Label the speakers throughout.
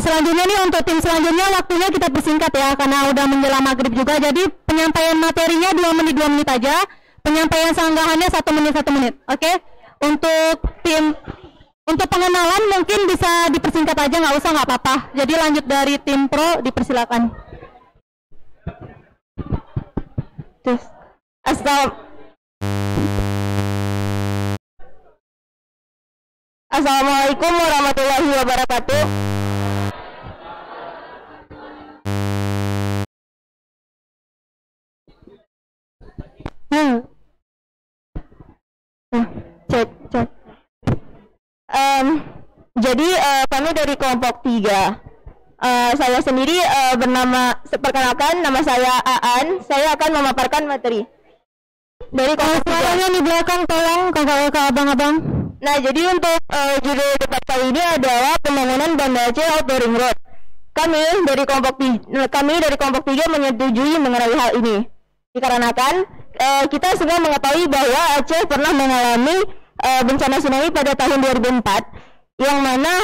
Speaker 1: selanjutnya nih untuk tim selanjutnya waktunya kita persingkat ya karena udah menjelang maghrib juga. Jadi penyampaian materinya 2 menit aja. Penyampaian sanggahannya 1 menit. Oke? Untuk pengenalan mungkin bisa dipersingkat aja, nggak apa-apa. Jadi lanjut dari tim pro, dipersilakan. Terus, Assalamualaikum warahmatullahi wabarakatuh. Cek. Jadi kami dari kelompok 3. Saya sendiri perkenalkan, nama saya Aan. Saya akan memaparkan materi dari kelompok 3. Suaranya di belakang tolong kakak-kakak abang-abang. Nah, jadi untuk judul debat kali ini adalah pembangunan Banda Aceh Outer Ring Road. Kami dari kelompok 3 menyetujui mengenai hal ini. Dikarenakan kita semua mengetahui bahwa Aceh pernah mengalami bencana tsunami pada tahun 2004 yang mana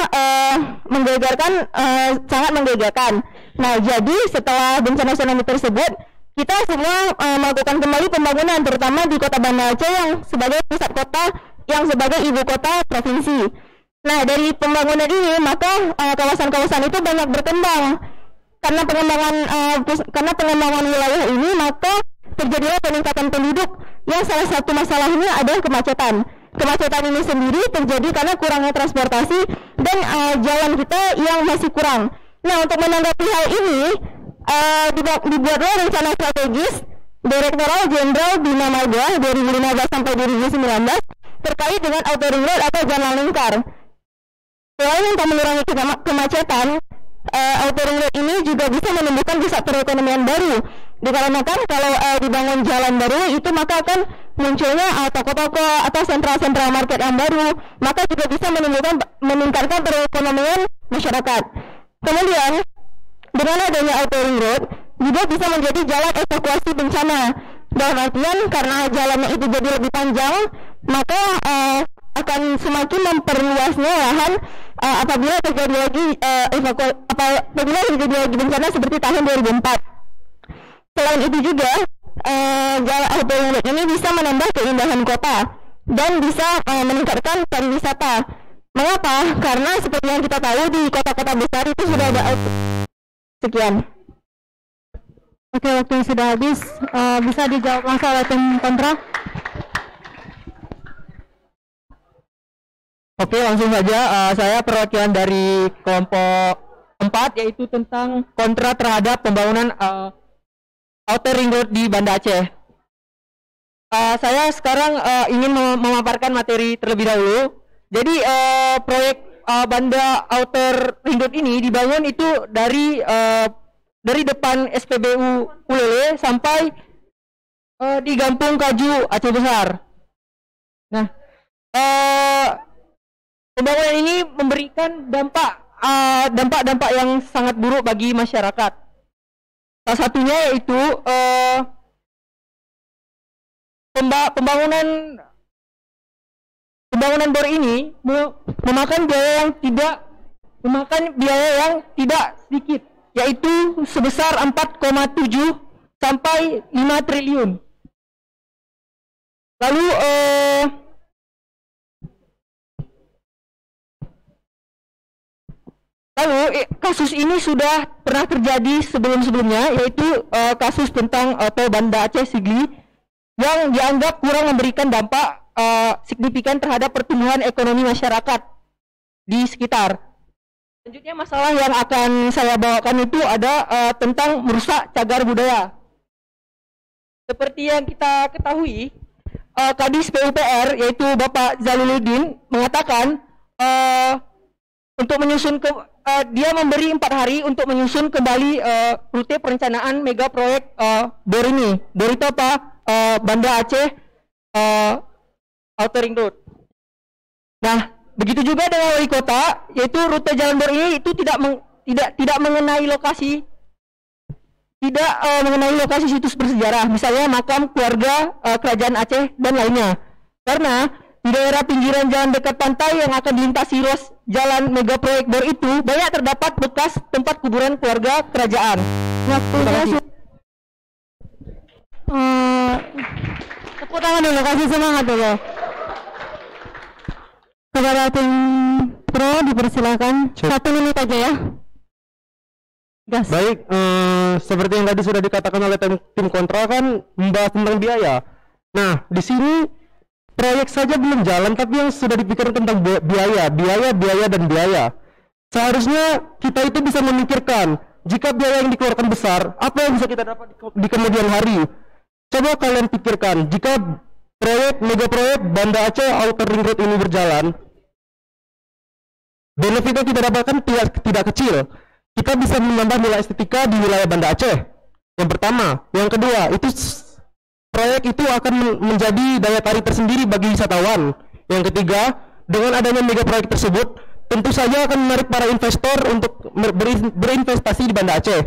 Speaker 1: sangat menggegarkan. Nah, jadi setelah bencana tsunami tersebut, kita semua melakukan kembali pembangunan, terutama di kota Banda Aceh yang sebagai pusat kota, yang sebagai ibu kota provinsi. Nah, dari pembangunan ini maka kawasan-kawasan itu banyak berkembang. Karena pengembangan wilayah ini maka terjadilah peningkatan penduduk yang salah satu masalahnya adalah kemacetan. Kemacetan ini sendiri terjadi karena kurangnya transportasi dan jalan kita yang masih kurang. Nah, untuk menanggapi hal ini dibuatlah rencana strategis Direktorat Jenderal Bina Marga 2015 sampai 2019 terkait dengan Outer Ring Road atau jalan lingkar. Selain untuk mengurangi kemacetan, Outer Ring Road ini juga bisa menumbuhkan pusat perekonomian baru. Dikarenakan kalau dibangun jalan baru itu maka akan munculnya toko-toko atau sentral-sentral market yang baru, maka juga bisa meningkatkan perekonomian masyarakat. Kemudian dengan adanya Outer Ring Road juga bisa menjadi jalan evakuasi bencana. Dalam artian karena jalannya itu jadi lebih panjang, maka akan semakin memperluasnya lahan apabila terjadi lagi bencana seperti tahun 2004. Selain itu juga jalan Outer Ring Road ini bisa menambah keindahan kota dan bisa meningkatkan pariwisata. Mengapa? Karena seperti yang kita tahu di kota-kota besar itu sudah ada sekian. Oke, waktu sudah habis. Bisa dijawab langsung oleh tim kontra.
Speaker 2: Oke, langsung saja. Saya perwakilan dari kelompok 4, yaitu tentang kontra terhadap pembangunan Outer Ring Road di Banda Aceh. Saya sekarang ingin memaparkan materi terlebih dahulu. Jadi proyek Banda Outer Ring Road ini dibangun itu dari depan SPBU Ulele sampai di Gampung Kaju Aceh Besar. Nah, pembangunan ini memberikan dampak yang sangat buruk bagi masyarakat. Salah satunya yaitu pembangunan bor ini memakan biaya yang tidak sedikit, yaitu sebesar 4,7 sampai 5 triliun. Lalu kasus ini sudah pernah terjadi sebelum-sebelumnya, yaitu kasus tentang Tol Banda Aceh Sigli yang dianggap kurang memberikan dampak signifikan terhadap pertumbuhan ekonomi masyarakat di sekitar. Selanjutnya masalah yang akan saya bawakan itu ada tentang merusak cagar budaya. Seperti yang kita ketahui, Kadis PUPR yaitu Bapak Zaluluddin mengatakan untuk menyusun dia memberi 4 hari untuk menyusun kembali rute perencanaan mega proyek bor ini. Bor itu apa? Banda Aceh Outer Ring Road. Nah, begitu juga dengan wali kota, yaitu rute jalan bor ini itu tidak mengenai lokasi, situs bersejarah, misalnya makam keluarga kerajaan Aceh dan lainnya. Karena di daerah pinggiran jalan dekat pantai yang akan dilintasi ruas jalan mega proyek BOR itu banyak terdapat bekas tempat kuburan keluarga kerajaan.
Speaker 1: Waktunya tepuk tangan dulu, kasih semangat dulu. Kepada tim pro dipersilakan 1 menit aja ya. Gas.
Speaker 3: Baik, seperti yang tadi sudah dikatakan oleh tim kontra kan membahas tentang biaya. Nah, di sini proyek saja belum jalan, tapi yang sudah dipikirkan tentang biaya. Seharusnya kita itu bisa memikirkan, jika biaya yang dikeluarkan besar, apa yang bisa kita dapat di kemudian hari. Coba kalian pikirkan, jika mega proyek Banda Aceh Outer Ring Road ini berjalan, benefitnya kita dapatkan tidak kecil. Kita bisa menambah nilai estetika di wilayah Banda Aceh. Yang pertama, yang kedua, itu proyek itu akan menjadi daya tarik tersendiri bagi wisatawan. Yang ketiga, dengan adanya mega proyek tersebut, tentu saja akan menarik para investor untuk berinvestasi di Banda Aceh.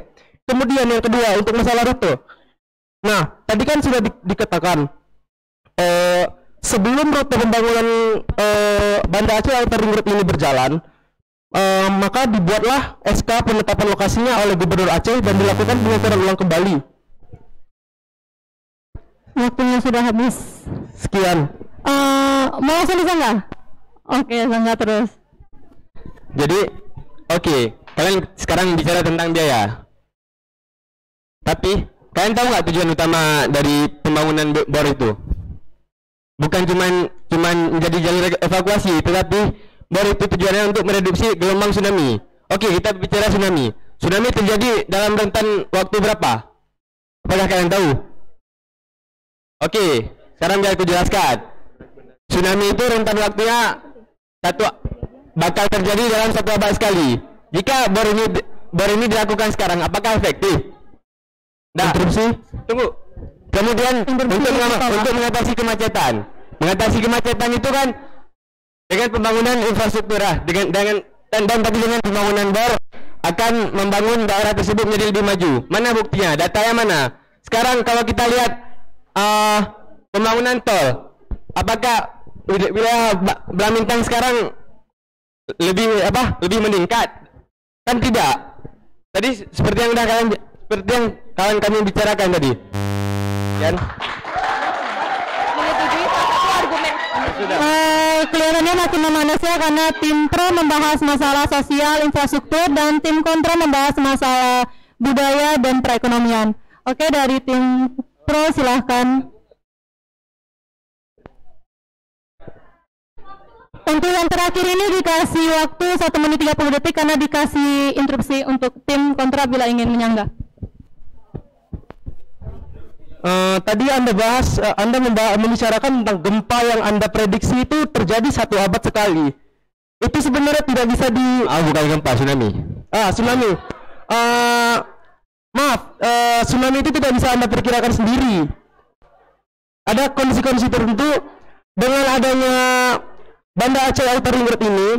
Speaker 3: Kemudian yang kedua, untuk masalah rute. Nah, tadi kan sudah dikatakan sebelum rute pembangunan Banda Aceh Outer Ring Road ini berjalan, maka dibuatlah SK penetapan lokasinya oleh Gubernur Aceh dan dilakukan pengukuran ulang kembali.
Speaker 1: Waktunya sudah habis.
Speaker 3: Sekian.
Speaker 1: Mau langsung disangga? Oke, sangga terus.
Speaker 4: Jadi, oke, kalian sekarang bicara tentang biaya. Tapi, kalian tahu nggak tujuan utama dari pembangunan BOR itu? Bukan cuman menjadi jalur evakuasi, tetapi BOR itu tujuannya untuk mereduksi gelombang tsunami. Oke, kita bicara tsunami. Tsunami terjadi dalam rentan waktu berapa? Apakah kalian tahu? Oke, sekarang biar aku jelaskan. Tsunami itu rentan waktunya bakal terjadi dalam 1 abad sekali. Jika BOR ini dilakukan sekarang, apakah efektif? Nah, interupsi. Tunggu. Kemudian untuk mengatasi kemacetan. Mengatasi kemacetan itu kan dengan pembangunan infrastruktur dan tadi dengan pembangunan BOR akan membangun daerah tersebut menjadi lebih maju. Mana buktinya? Datanya mana? Sekarang kalau kita lihat pembangunan tol, apakah wilayah Blamintang sekarang lebih meningkat? Kan tidak. Tadi seperti yang kalian kami bicarakan tadi. Kan?
Speaker 1: Kelihatannya makin memanas ya, karena tim pro membahas masalah sosial infrastruktur dan tim kontra membahas masalah budaya dan perekonomian. Oke, dari tim pro silahkan. Untuk yang terakhir ini dikasih waktu 1 menit 30 detik karena dikasih interupsi untuk tim kontra bila ingin menyanggah.
Speaker 3: Tadi Anda membicarakan tentang gempa yang Anda prediksi itu terjadi 1 abad sekali. Itu sebenarnya tidak bisa
Speaker 4: bukan gempa, tsunami.
Speaker 3: Tsunami. Tsunami itu tidak bisa Anda perkirakan sendiri. Ada kondisi-kondisi tertentu. Dengan adanya Banda Aceh Outer Ring Road ini,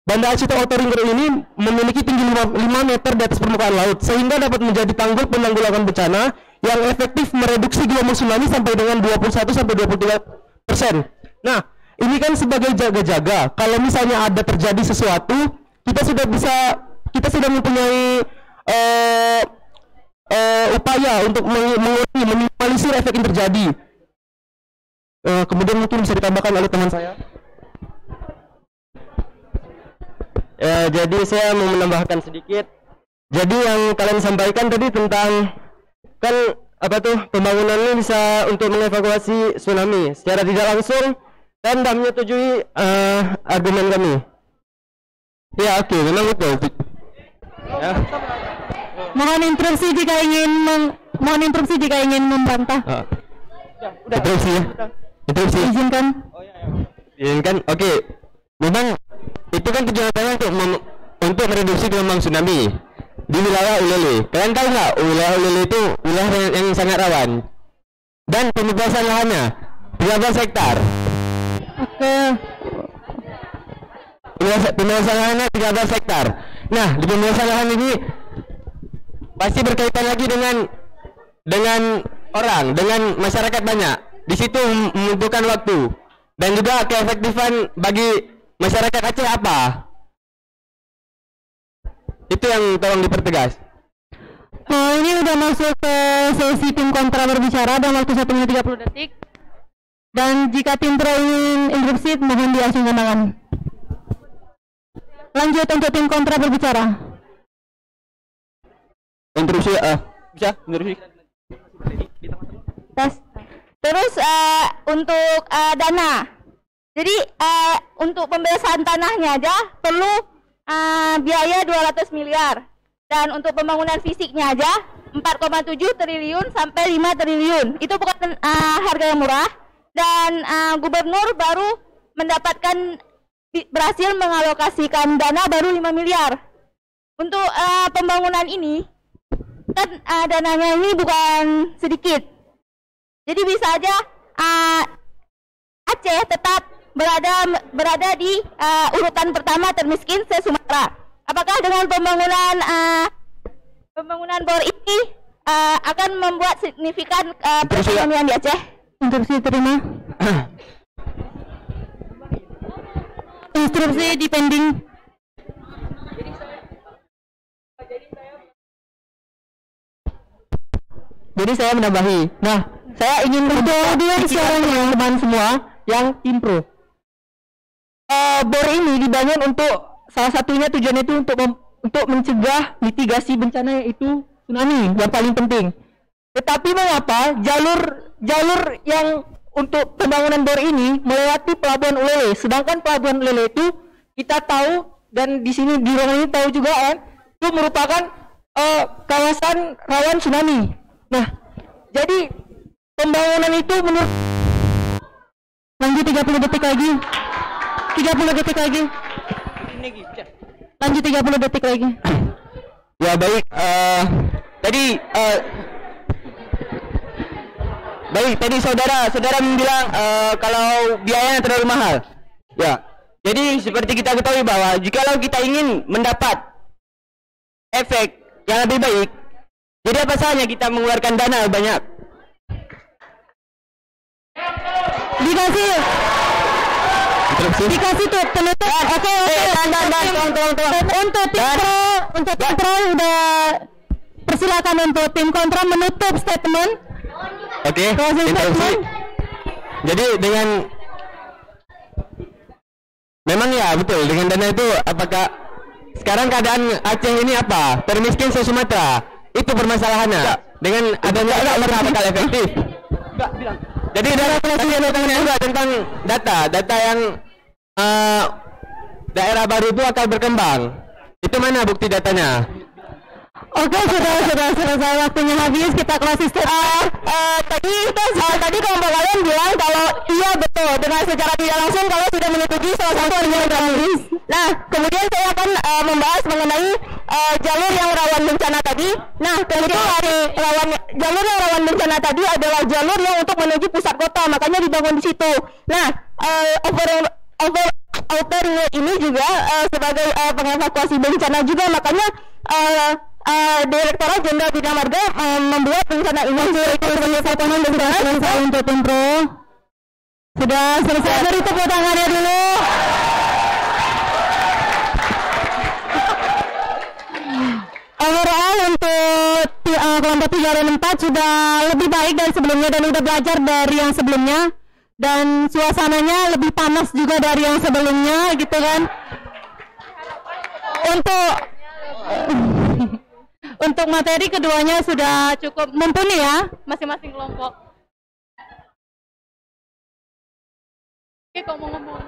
Speaker 3: Banda Aceh Outer Ring Road ini memiliki tinggi 5 meter di atas permukaan laut, sehingga dapat menjadi tanggul penanggulangan bencana yang efektif mereduksi gelombang tsunami sampai dengan 21-23%. Nah, ini kan sebagai jaga-jaga. Kalau misalnya ada terjadi sesuatu, kita sudah mempunyai upaya untuk mengurangi, meminimalisir efek yang terjadi. Kemudian mungkin bisa ditambahkan oleh teman saya.
Speaker 4: Jadi saya mau menambahkan sedikit. Jadi yang kalian sampaikan tadi tentang pembangunan ini bisa untuk mengevakuasi tsunami secara tidak langsung dan tidak menyetujui argumen kami. Ya, oke, memang betul. Ya.
Speaker 1: Mohon interupsi jika ingin membantah.
Speaker 4: Interupsi ya. Interupsi.
Speaker 1: Izinkan.
Speaker 4: Izinkan. Oke. Memang itu kan tujuan utama untuk mereduksi gelombang tsunami di wilayah Ulele. Kalian tahu nggak wilayah Ulele itu wilayah yang sangat rawan dan pembebasan lahannya 13 hektar.
Speaker 1: Oke.
Speaker 4: Pembebasan lahannya 13 hektar. Nah, di pembebasan lahan ini pasti berkaitan lagi dengan orang, dengan masyarakat banyak. di situ membutuhkan waktu. Dan juga keefektifan bagi masyarakat Aceh apa? Itu yang tolong dipertegas.
Speaker 1: Ini udah masuk ke sesi tim kontra berbicara dan waktu 1 menit 30 detik. Dan jika tim pro ingin interupsi, mohon diasingkan tangan. Lanjut untuk tim kontra berbicara.
Speaker 4: Interupsi, bisa interupsi.
Speaker 1: Tes. Terus untuk dana. Jadi untuk pembebasan tanahnya aja perlu biaya 200 miliar. Dan untuk pembangunan fisiknya aja 4,7 triliun sampai 5 triliun. Itu bukan harga yang murah. Dan gubernur baru mendapatkan berhasil mengalokasikan dana baru 5 miliar. Untuk pembangunan ini kan dananya ini bukan sedikit. Jadi bisa aja Aceh tetap berada di urutan pertama termiskin se-Sumatera. Apakah dengan pembangunan bor ini akan membuat signifikan perekonomian di Aceh? Instruksi terima. Instruksi dipending.
Speaker 2: Jadi saya menambahi. Nah, saya ingin
Speaker 1: dia suaranya
Speaker 2: teman-teman semua yang tim pro. Bor ini dibangun untuk salah satunya tujuannya itu untuk mencegah mitigasi bencana, yaitu tsunami yang paling penting. Tetapi mengapa jalur yang untuk pembangunan bor ini melewati Pelabuhan Ulele, sedangkan Pelabuhan Ulele itu kita tahu, dan di sini di ruangan ini tahu juga kan, itu merupakan kawasan rawan tsunami. Nah, jadi pembangunan itu menurut
Speaker 1: lanjut 30 detik lagi. 30 detik lagi. Lanjut 30 detik lagi.
Speaker 4: Ya baik, tadi saudara bilang kalau biayanya terlalu mahal. Ya, jadi seperti kita ketahui bahwa jikalau kita ingin mendapat efek yang lebih baik, jadi apa salahnya kita mengeluarkan dana banyak?
Speaker 1: Dikasih tuh penutup. Oke. Untuk tim pro udah persilakan untuk tim kontra menutup statement.
Speaker 4: Oke. Interupsi. Jadi dengan memang ya betul, dengan dana itu apakah sekarang keadaan Aceh ini apa? Termiskin se-Sumatera. Itu permasalahannya. Dengan adanya apakah efektif? Jadi dalam presiden juga tentang data yang daerah baru itu akan berkembang. Itu mana bukti datanya?
Speaker 1: Oke, sudah selesai, waktunya habis. Kita closing statement. Tadi kelompok kalian bilang kalau iya betul dengan secara tidak langsung kalau sudah menyetujui salah satu aliran habis. Nah, kemudian saya akan membahas mengenai jalur yang rawan bencana tadi. Nah, kemudian jalur yang rawan bencana tadi adalah jalur yang untuk menuju pusat kota, makanya dibangun di situ. Nah, outer road ini juga sebagai pengevakuasi bencana juga, makanya Direktorat Jenderal Bina Marga membuat rencana ini untuk tim pro. Sudah selesai, beri tepuk tangannya dulu. Overall untuk kelompok 3 dan 4 sudah lebih baik dari sebelumnya dan sudah belajar dari yang sebelumnya, dan suasananya lebih panas juga dari yang sebelumnya gitu kan. Untuk materi keduanya sudah cukup mumpuni ya masing-masing kelompok. Oke, kok mau ngomong?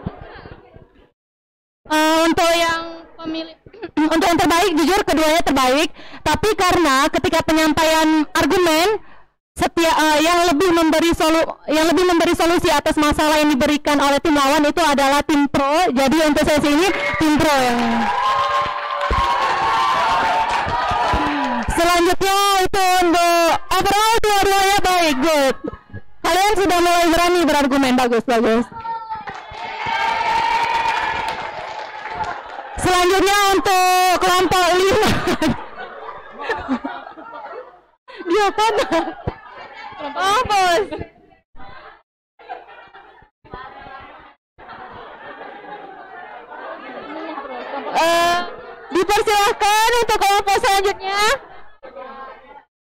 Speaker 1: Untuk yang pemilih untuk yang terbaik, jujur keduanya terbaik, tapi karena ketika penyampaian argumen yang lebih memberi solusi atas masalah yang diberikan oleh tim lawan itu adalah tim pro. Jadi untuk sesi ini tim pro yang selanjutnya itu untuk overall dua-duanya baik, good. Kalian sudah mulai berani berargumen, bagus. Selanjutnya untuk kelompok 5. Dia kan? Oh, bos. Dipersilahkan untuk kelompok selanjutnya.